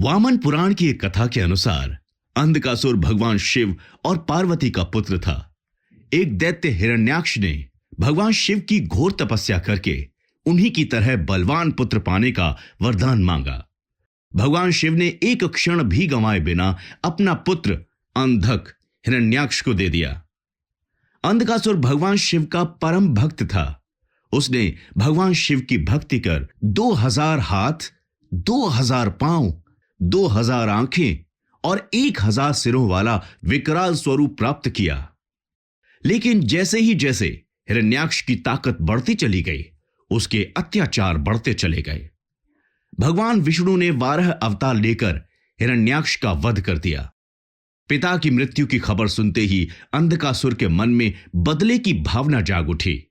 वामन पुराण की एक कथा के अनुसार अंधकासुर भगवान शिव और पार्वती का पुत्र था। एक दैत्य हिरण्याक्ष ने भगवान शिव की घोर तपस्या करके उन्हीं की तरह बलवान पुत्र पाने का वरदान मांगा। भगवान शिव ने एक क्षण भी गंवाए बिना अपना पुत्र अंधक हिरण्याक्ष को दे दिया। अंधकासुर भगवान शिव का परम भक्त था। उसने भगवान शिव की भक्ति कर 2000 हाथ, 2000 पांव, 2000 आंखें और 1000 सिरों वाला विकराल स्वरूप प्राप्त किया। लेकिन जैसे हिरण्याक्ष की ताकत बढ़ती चली गई, उसके अत्याचार बढ़ते चले गए। भगवान विष्णु ने 12 अवतार लेकर हिरण्याक्ष का वध कर दिया। पिता की मृत्यु की खबर सुनते ही अंधकासुर के मन में बदले की भावना जाग उठी।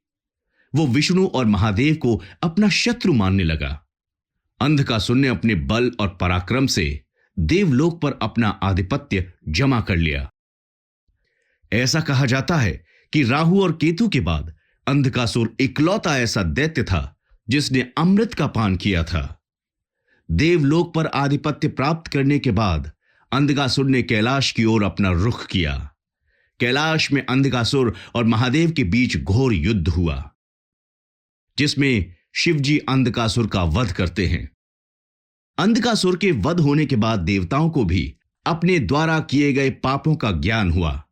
वो विष्णु और महादेव को अपना शत्रु मानने लगा। अंधकासुर ने अपने बल और पराक्रम से देवलोक पर अपना आधिपत्य जमा कर लिया। ऐसा कहा जाता है कि राहु और केतु के बाद अंधकासुर इकलौता ऐसा दैत्य था जिसने अमृत का पान किया था। देवलोक पर आधिपत्य प्राप्त करने के बाद अंधकासुर ने कैलाश की ओर अपना रुख किया। कैलाश में अंधकासुर और महादेव के बीच घोर युद्ध हुआ, जिसमें शिवजी अंधकासुर का वध करते हैं। अंधकासुर के वध होने के बाद देवताओं को भी अपने द्वारा किए गए पापों का ज्ञान हुआ।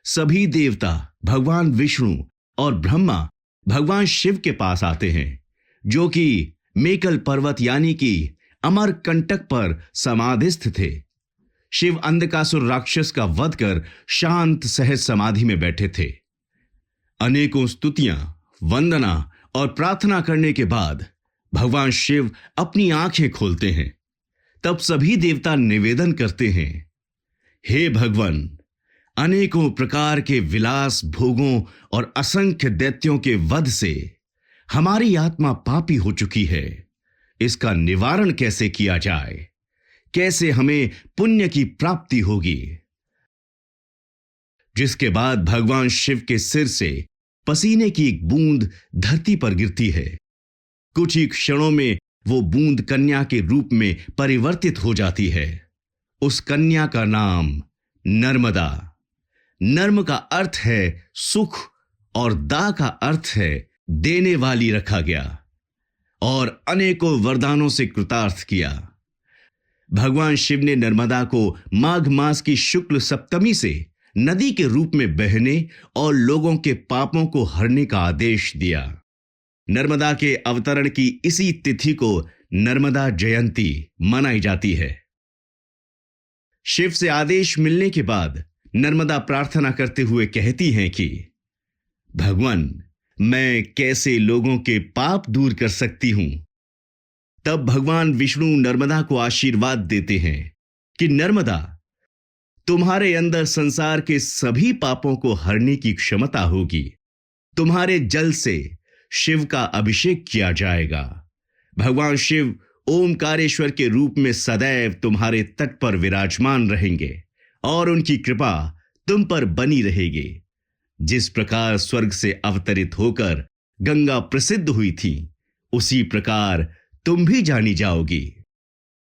सभी देवता भगवान विष्णु और ब्रह्मा भगवान शिव के पास आते हैं, जो कि मेकल पर्वत यानी कि अमरकंटक पर समाधिस्थ थे। शिव अंधकासुर राक्षस का वध कर शांत सहज समाधि में बैठे थे। अनेकों स्तुतियां, वंदना और प्रार्थना करने के बाद भगवान शिव अपनी आंखें खोलते हैं। तब सभी देवता निवेदन करते हैं, हे भगवान, अनेकों प्रकार के विलास भोगों और असंख्य दैत्यों के वध से हमारी आत्मा पापी हो चुकी है। इसका निवारण कैसे किया जाए? कैसे हमें पुण्य की प्राप्ति होगी? जिसके बाद भगवान शिव के सिर से पसीने की एक बूंद धरती पर गिरती है। कुछ ही क्षणों में वो बूंद कन्या के रूप में परिवर्तित हो जाती है। उस कन्या का नाम नर्मदा। नर्म का अर्थ है सुख और दा का अर्थ है देने वाली रखा गया, और अनेकों वरदानों से कृतार्थ किया। भगवान शिव ने नर्मदा को माघ मास की शुक्ल सप्तमी से नदी के रूप में बहने और लोगों के पापों को हरने का आदेश दिया। नर्मदा के अवतरण की इसी तिथि को नर्मदा जयंती मनाई जाती है। शिव से आदेश मिलने के बाद नर्मदा प्रार्थना करते हुए कहती हैं कि भगवान, मैं कैसे लोगों के पाप दूर कर सकती हूं? तब भगवान विष्णु नर्मदा को आशीर्वाद देते हैं कि नर्मदा, तुम्हारे अंदर संसार के सभी पापों को हरने की क्षमता होगी। तुम्हारे जल से शिव का अभिषेक किया जाएगा। भगवान शिव ओमकारेश्वर के रूप में सदैव तुम्हारे तट पर विराजमान रहेंगे और उनकी कृपा तुम पर बनी रहेगी। जिस प्रकार स्वर्ग से अवतरित होकर गंगा प्रसिद्ध हुई थी, उसी प्रकार तुम भी जानी जाओगी।